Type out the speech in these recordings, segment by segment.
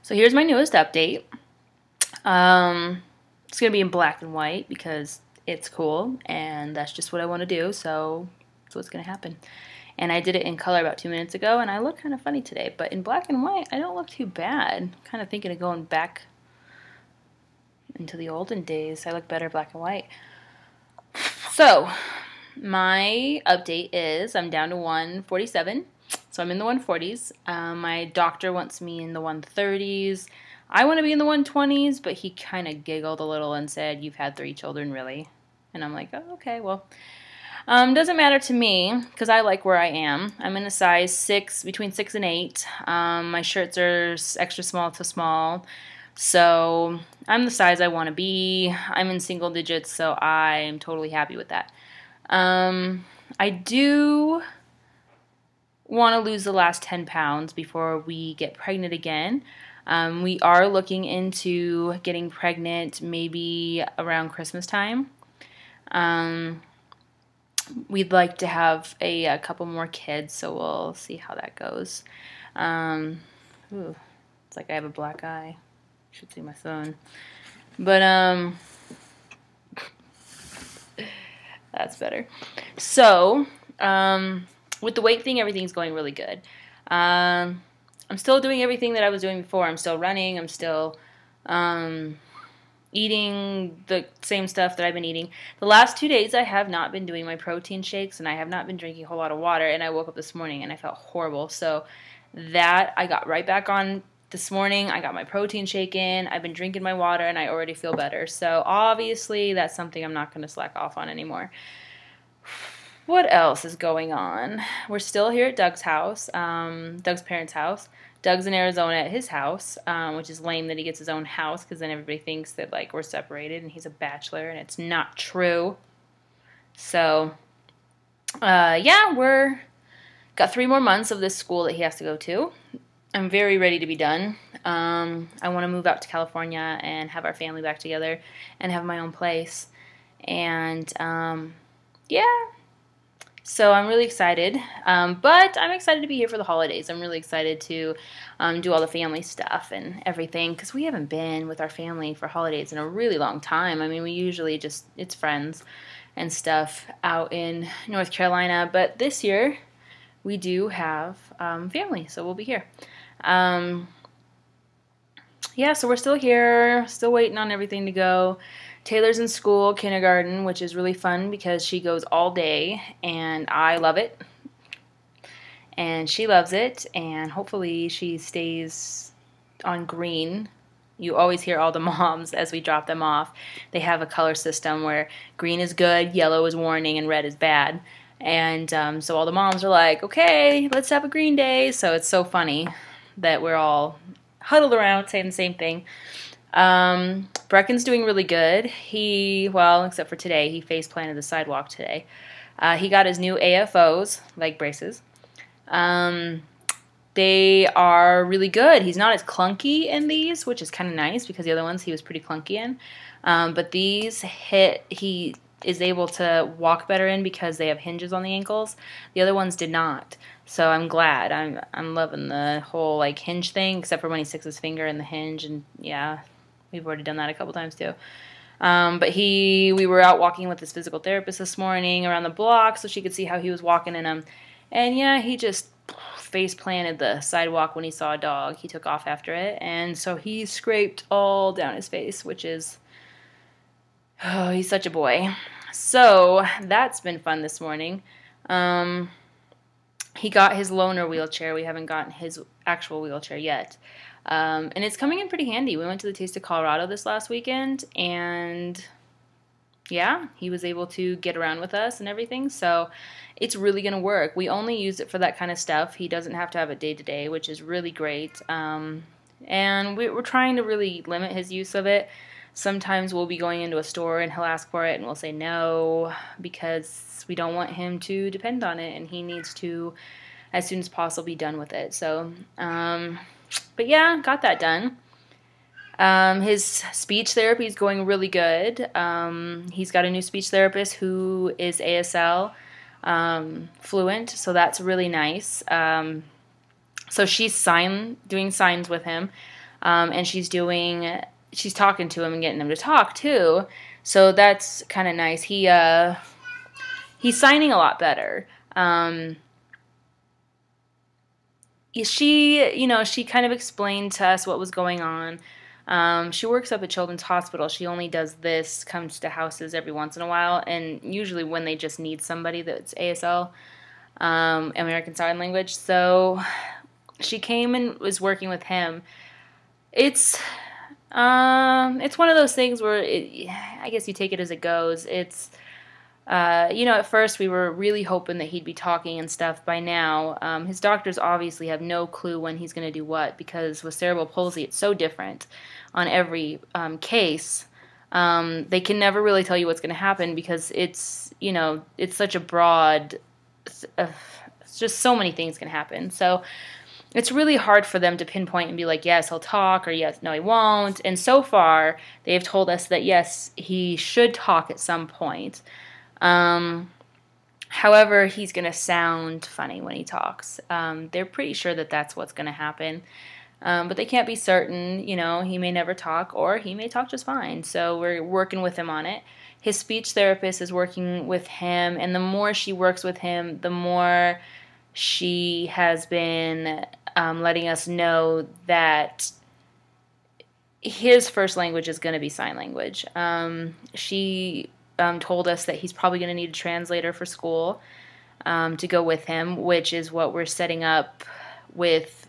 So here's my newest update. It's going to be in black and white because it's cool and that's just what I want to do, so that's what's going to happen. And I did it in color about 2 minutes ago and I look kind of funny today, but in black and white I don't look too bad. Kind of thinking of going back into the olden days. I look better black and white. So my update is I'm down to 147. So I'm in the 140s. My doctor wants me in the 130s. I want to be in the 120s, but he kind of giggled a little and said, "You've had 3 children, really?" And I'm like, "Oh, okay, well." Doesn't matter to me because I like where I am. I'm in a size 6, between 6 and 8. My shirts are extra small to small. So I'm the size I want to be. I'm in single digits, so I'm totally happy with that. I do want to lose the last 10 pounds before we get pregnant again. We are looking into getting pregnant maybe around Christmas time. We'd like to have a couple more kids, so we'll see how that goes. Ooh, it's like I have a black eye. Should see my phone. But, that's better. So, with the weight thing, everything's going really good. I'm still doing everything that I was doing before. I'm still running. I'm still eating the same stuff that I've been eating. The last 2 days I have not been doing my protein shakes and I have not been drinking a whole lot of water, and I woke up this morning and I felt horrible. So that I got right back on this morning. I got my protein shake in. I've been drinking my water and I already feel better. So obviously that's something I'm not going to slack off on anymore. What else is going on? We're still here at Doug's house, Doug's parents' house. Doug's in Arizona at his house, which is lame that he gets his own house because then everybody thinks that like we're separated and he's a bachelor, and it's not true. So, yeah, we're got 3 more months of this school that he has to go to. I'm very ready to be done. I want to move out to California and have our family back together and have my own place. And, yeah. So I'm really excited, but I'm excited to be here for the holidays. I'm really excited to do all the family stuff and everything because we haven't been with our family for holidays in a really long time. I mean, we usually just, it's friends and stuff out in North Carolina, but this year we do have family, so we'll be here. Yeah, so we're still here, still waiting on everything to go. Taylor's in school, kindergarten, which is really fun because she goes all day, and I love it, and she loves it, and hopefully she stays on green. You always hear all the moms as we drop them off. They have a color system where green is good, yellow is warning, and red is bad. And so all the moms are like, okay, let's have a green day. So it's so funny that we're all huddled around saying the same thing. Brecken's doing really good. Well, except for today, he face planted the sidewalk today. He got his new AFOs, leg braces. They are really good. He's not as clunky in these, which is kind of nice because the other ones he was pretty clunky in. But these he is able to walk better in because they have hinges on the ankles. The other ones did not. So I'm glad. I'm loving the whole like hinge thing, except for when he sticks his finger in the hinge, and yeah, we've already done that a couple times too. But we were out walking with his physical therapist this morning around the block so she could see how he was walking in them. And yeah, he just face planted the sidewalk when he saw a dog. He took off after it, and so he scraped all down his face, which is, oh, he's such a boy. So that's been fun this morning. He got his loaner wheelchair. We haven't gotten his actual wheelchair yet. And it's coming in pretty handy. We went to the Taste of Colorado this last weekend, and yeah, he was able to get around with us and everything, so it's really going to work. We only use it for that kind of stuff. He doesn't have to have it day-to-day, which is really great. And we're trying to really limit his use of it. Sometimes we'll be going into a store and he'll ask for it and we'll say no because we don't want him to depend on it, and he needs to, as soon as possible, be done with it. So, but yeah, got that done. His speech therapy is going really good. He's got a new speech therapist who is ASL fluent, so that's really nice. So she's doing signs with him. and she's talking to him and getting him to talk too. So that's kind of nice. He's signing a lot better. She kind of explained to us what was going on. She works up at Children's Hospital. She only does this, comes to houses every once in a while, and usually when they just need somebody that's ASL, American Sign Language. So she came and was working with him. It's one of those things where I guess you take it as it goes. It's at first we were really hoping that he'd be talking and stuff by now. His doctors obviously have no clue when he's going to do what, because with cerebral palsy, it's so different on every case. They can never really tell you what's going to happen because it's such a broad, it's just so many things can happen. So it's really hard for them to pinpoint and be like, yes, he'll talk, or yes, no, he won't. And so far, they've told us that yes, he should talk at some point. However, he's going to sound funny when he talks. They're pretty sure that that's what's going to happen. But they can't be certain. He may never talk, or he may talk just fine. So we're working with him on it. His speech therapist is working with him, and the more she works with him, the more she has been letting us know that his first language is going to be sign language. She told us that he's probably going to need a translator for school to go with him, which is what we're setting up with.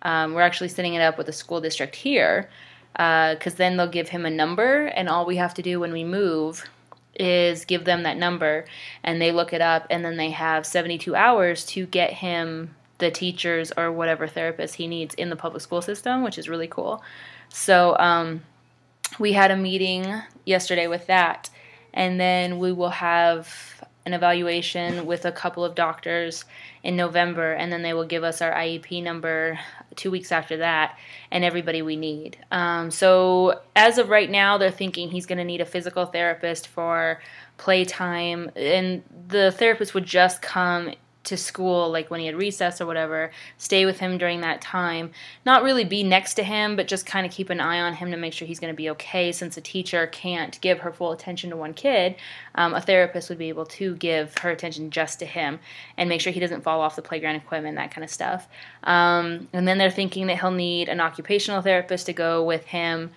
We're actually setting it up with the school district here, because then they'll give him a number, and all we have to do when we move is give them that number, and they look it up, and then they have 72 hours to get him the teachers or whatever therapist he needs in the public school system, which is really cool. So we had a meeting yesterday with that. And then we will have an evaluation with a couple of doctors in November, and then they will give us our IEP number 2 weeks after that, and everybody we need. So as of right now, they're thinking he's going to need a physical therapist for playtime, and the therapist would just come to school, like when he had recess or whatever, stay with him during that time, not really be next to him, but just kind of keep an eye on him to make sure he's going to be okay. Since a teacher can't give her full attention to one kid, a therapist would be able to give her attention just to him and make sure he doesn't fall off the playground equipment, that kind of stuff. And then they're thinking that he'll need an occupational therapist to go with him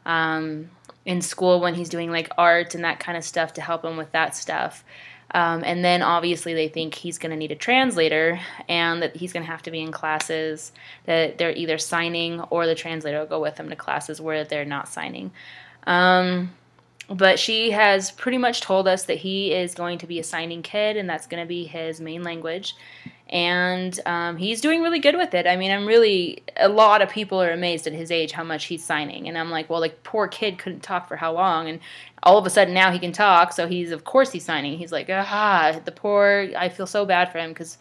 in school when he's doing like art and that kind of stuff, to help him with that stuff. And then obviously they think he's going to need a translator, and that he's going to have to be in classes that they're either signing, or the translator will go with him to classes where they're not signing. But she has pretty much told us that he is going to be a signing kid, and that's going to be his main language. And he's doing really good with it. I mean, a lot of people are amazed at his age how much he's signing. And I'm like, well, the poor kid couldn't talk for how long? And all of a sudden now he can talk, so of course he's signing. He's like, I feel so bad for him, because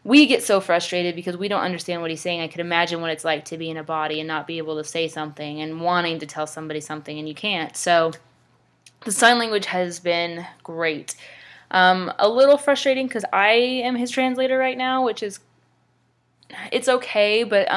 we get so frustrated because we don't understand what he's saying. I could imagine what it's like to be in a body and not be able to say something, and wanting to tell somebody something and you can't. So the sign language has been great. A little frustrating because I am his translator right now, it's okay, but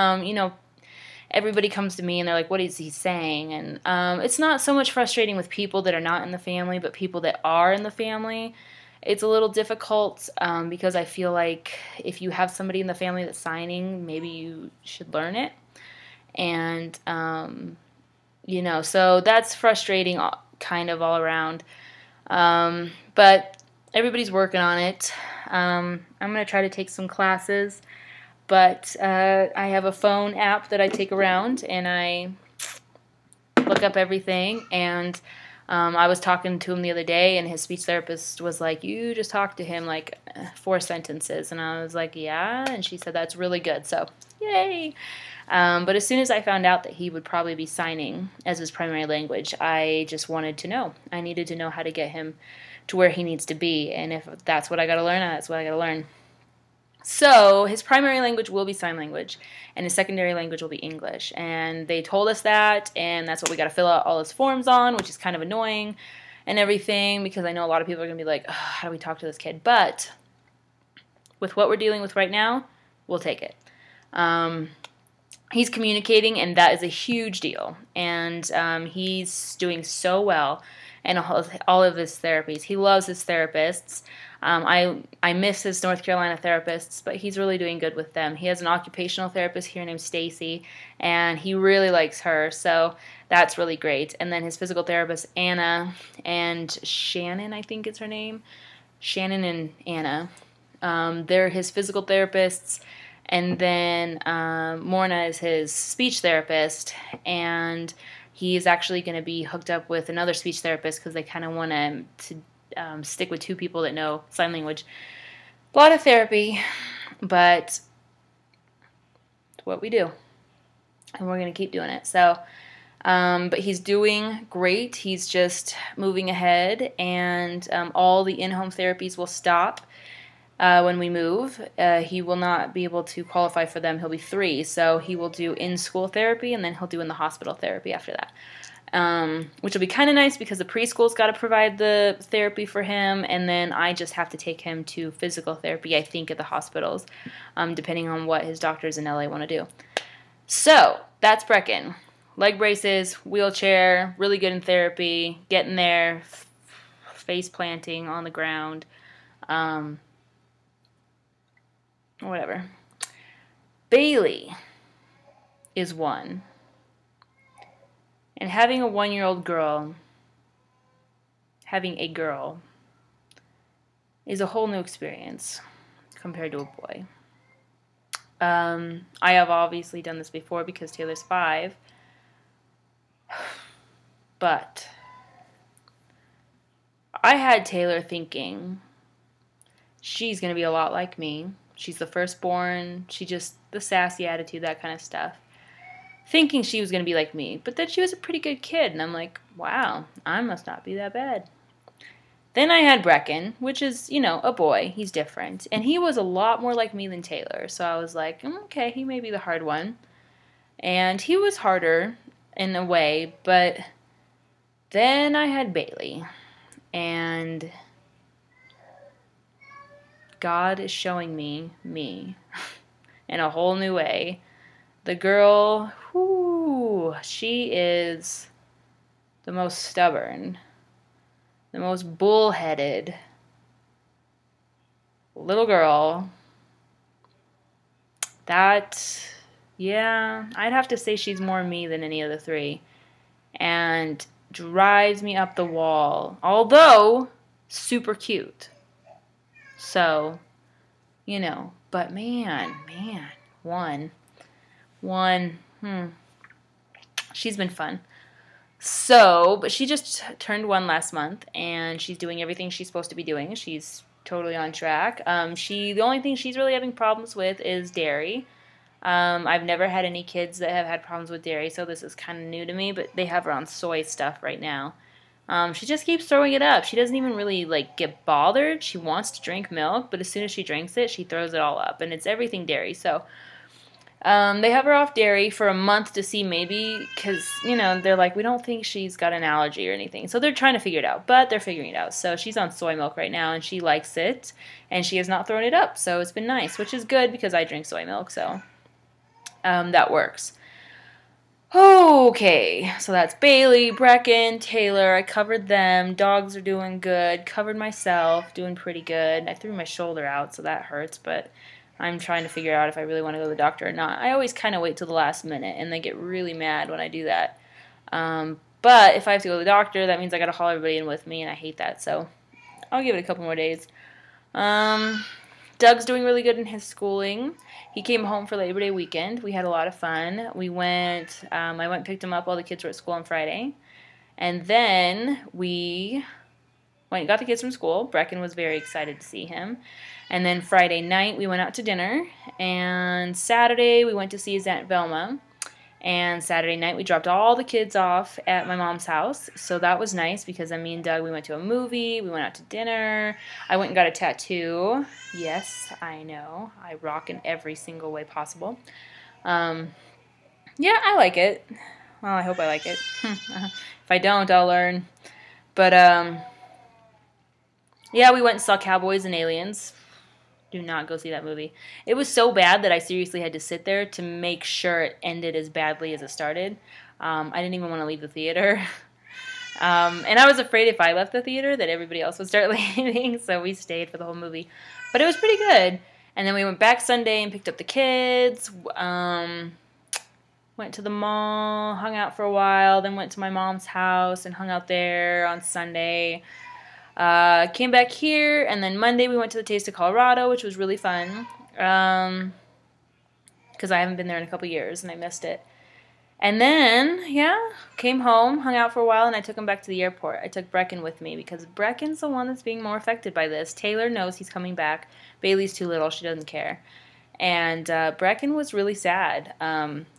everybody comes to me and they're like, what is he saying? And it's not so much frustrating with people that are not in the family, but people that are in the family. It's a little difficult because I feel like if you have somebody in the family that's signing, maybe you should learn it. And, so that's frustrating kind of all around. But everybody's working on it. I'm going to try to take some classes. But I have a phone app that I take around, and I look up everything. And I was talking to him the other day, and his speech therapist was like, you just talked to him like 4 sentences. And I was like, yeah. And she said, that's really good. So, yay. But as soon as I found out that he would probably be signing as his primary language, I just wanted to know. I needed to know how to get him to where he needs to be. And if that's what I got to learn, that's what I got to learn. So his primary language will be sign language, and his secondary language will be English. And they told us that, and that's what we got to fill out all his forms on, which is kind of annoying and everything, because I know a lot of people are going to be like, how do we talk to this kid? But with what we're dealing with right now, we'll take it. he's communicating, and that is a huge deal. And he's doing so well in all of his therapies. He loves his therapists. I miss his North Carolina therapists, but he's really doing good with them. He has an occupational therapist here named Stacy, and he really likes her, so that's really great. And then his physical therapist, Anna, and Shannon, I think it's her name. Shannon and Anna. They're his physical therapists. And then Morna is his speech therapist, and he's actually going to be hooked up with another speech therapist because they kind of want to stick with two people that know sign language. A lot of therapy, but it's what we do, and we're going to keep doing it. So, but he's doing great. He's just moving ahead, and all the in-home therapies will stop. When we move, he will not be able to qualify for them. He'll be 3, so he will do in-school therapy, and then he'll do in the hospital therapy after that, which will be kind of nice because the preschool's got to provide the therapy for him, and then I just have to take him to physical therapy, I think, at the hospitals, depending on what his doctors in LA want to do. So, that's Brecken. Leg braces, wheelchair, really good in therapy, getting there, face planting on the ground, whatever. Bailey is 1. And having a 1-year-old girl, having a girl, is a whole new experience compared to a boy. I have obviously done this before because Taylor's 5. But I had Taylor thinking she's going to be a lot like me. She's the firstborn. She just, the sassy attitude, that kind of stuff. Thinking she was going to be like me. But then she was a pretty good kid. And I'm like, wow, I must not be that bad. Then I had Brecken, which is, you know, a boy. He's different. And he was a lot more like me than Taylor. So I was like, okay, he may be the hard one. And he was harder in a way. But then I had Bailey. And God is showing me in a whole new way. The girl, whoo, she is the most stubborn, the most bullheaded little girl. That, yeah, I'd have to say she's more me than any of the 3. And drives me up the wall. Although, super cute. So, you know, but man, one, she's been fun. So, but she just turned 1 last month, and she's doing everything she's supposed to be doing. She's totally on track. The only thing she's really having problems with is dairy. I've never had any kids that have had problems with dairy, so this is kind of new to me, but they have her on soy stuff right now. She just keeps throwing it up. She doesn't even really, like, get bothered. She wants to drink milk, but as soon as she drinks it, she throws it all up, and it's everything dairy. So, they have her off dairy for a month to see maybe, because, you know, they're like, we don't think she's got an allergy or anything. So they're trying to figure it out, but they're figuring it out. So she's on soy milk right now, and she likes it, and she has not thrown it up. So it's been nice, which is good because I drink soy milk, so that works. Okay, so that's Bailey, Brecken, Taylor. I covered them. Dogs are doing good. Covered myself, doing pretty good. I threw my shoulder out, so that hurts, but I'm trying to figure out if I really want to go to the doctor or not. I always kind of wait till the last minute, and they get really mad when I do that. But if I have to go to the doctor, that means I got to haul everybody in with me, and I hate that, so I'll give it a couple more days. Doug's doing really good in his schooling. He came home for Labor Day weekend. We had a lot of fun. We went, I went and picked him up. All the kids were at school on Friday. And then we went and got the kids from school. Brecken was very excited to see him. And then Friday night, we went out to dinner. And Saturday, we went to see his Aunt Velma. And Saturday night, we dropped all the kids off at my mom's house. So that was nice because me and Doug, we went to a movie. We went out to dinner. I went and got a tattoo. Yes, I know. I rock in every single way possible. Yeah, I like it. Well, I hope I like it. If I don't, I'll learn. But, yeah, we went and saw Cowboys and Aliens. Do not go see that movie. It was so bad that I seriously had to sit there to make sure it ended as badly as it started. I didn't even want to leave the theater. And I was afraid if I left the theater that everybody else would start leaving, so we stayed for the whole movie. But it was pretty good. And then we went back Sunday and picked up the kids. Went to the mall, hung out for a while, then went to my mom's house and hung out there on Sunday. Came back here, and then Monday we went to the Taste of Colorado, which was really fun. Because I haven't been there in a couple years, and I missed it. And then, yeah, came home, hung out for a while, and I took him back to the airport. I took Brecken with me because Brecken's the one that's being more affected by this. Taylor knows he's coming back. Bailey's too little. She doesn't care. And Brecken was really sad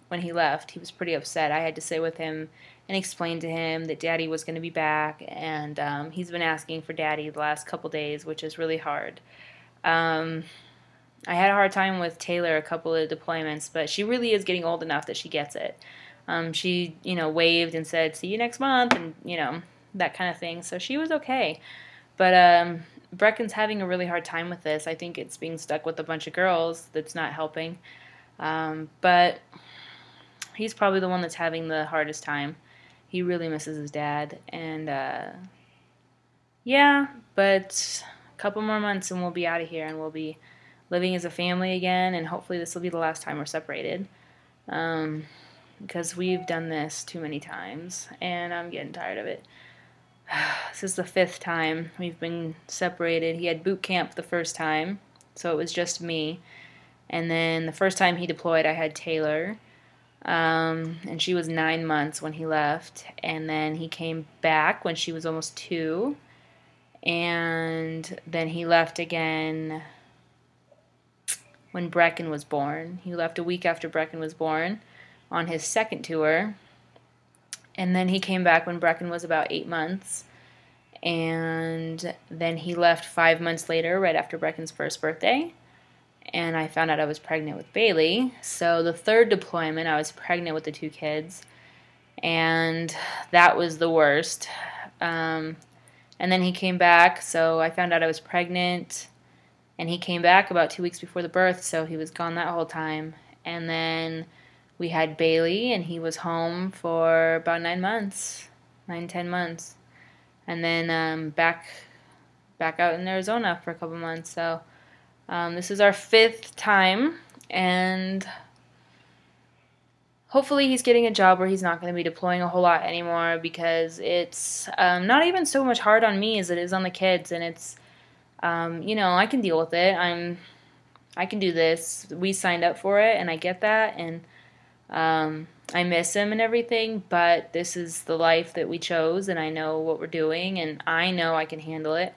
when he left. He was pretty upset. I had to sit with him and explain to him that Daddy was going to be back, and he's been asking for Daddy the last couple days, which is really hard. I had a hard time with Taylor a couple of deployments, but she really is getting old enough that she gets it. She, waved and said, "See you next month," and, that kind of thing. So she was okay. But Brecken's having a really hard time with this. I think it's being stuck with a bunch of girls that's not helping. But he's probably the one that's having the hardest time. He really misses his dad. And, yeah, but a couple more months and we'll be out of here and we'll be living as a family again. And hopefully this will be the last time we're separated. Because we've done this too many times, and I'm getting tired of it. This is the 5th time we've been separated. He had boot camp the first time, so it was just me. And then the first time he deployed, I had Taylor, and she was 9 months when he left. And then he came back when she was almost 2, and then he left again when Brecken was born. He left a week after Brecken was born on his second tour, and then he came back when Brecken was about 8 months, and then he left 5 months later, right after Brecken's first birthday, and I found out I was pregnant with Bailey. So the 3rd deployment, I was pregnant with the 2 kids, and that was the worst. And then he came back, so I found out I was pregnant, and he came back about 2 weeks before the birth, so he was gone that whole time. And then we had Bailey, and he was home for about 9 months, 10 months. And then back out in Arizona for a couple months. So this is our 5th time, and hopefully he's getting a job where he's not going to be deploying a whole lot anymore, because it's not even so much hard on me as it is on the kids, and it's, I can deal with it. I can do this. We signed up for it, and I get that, and I miss him and everything, but this is the life that we chose, and I know what we're doing, and I know I can handle it.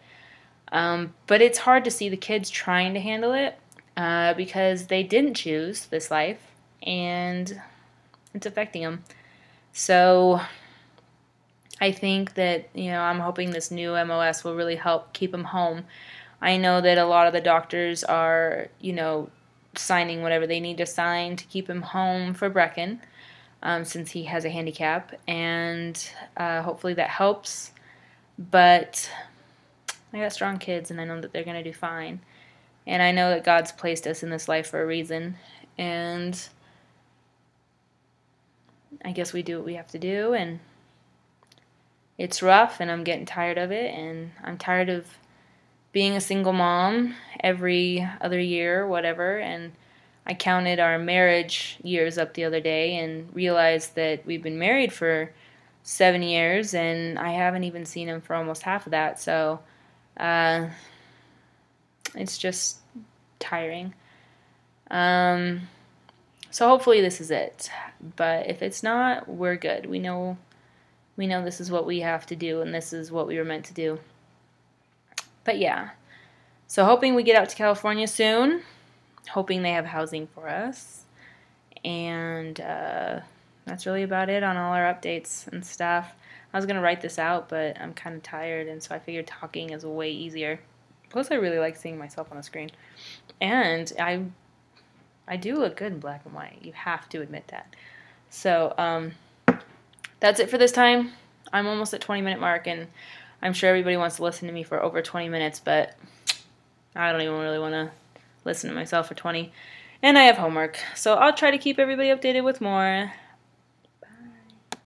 But it's hard to see the kids trying to handle it because they didn't choose this life, and it's affecting them. So I think that, I'm hoping this new MOS will really help keep them home. I know that a lot of the doctors are, signing whatever they need to sign to keep him home for Brecken, since he has a handicap, and hopefully that helps. But I got strong kids, and I know that they're going to do fine. And I know that God's placed us in this life for a reason, and I guess we do what we have to do, and it's rough, and I'm getting tired of it, and I'm tired of being a single mom every other year, whatever. And I counted our marriage years up the other day and realized that we've been married for 7 years, and I haven't even seen him for almost half of that. So it's just tiring. So hopefully this is it. But if it's not, we're good. We know this is what we have to do, and this is what we were meant to do. But yeah, so hoping we get out to California soon, hoping they have housing for us, and that's really about it on all our updates and stuff. I was going to write this out, but I'm kind of tired, and so I figured talking is way easier. Plus, I really like seeing myself on the screen, and I do look good in black and white. You have to admit that. So that's it for this time. I'm almost at 20-minute mark, and I'm sure everybody wants to listen to me for over 20 minutes, but I don't even really want to listen to myself for 20. And I have homework. So I'll try to keep everybody updated with more.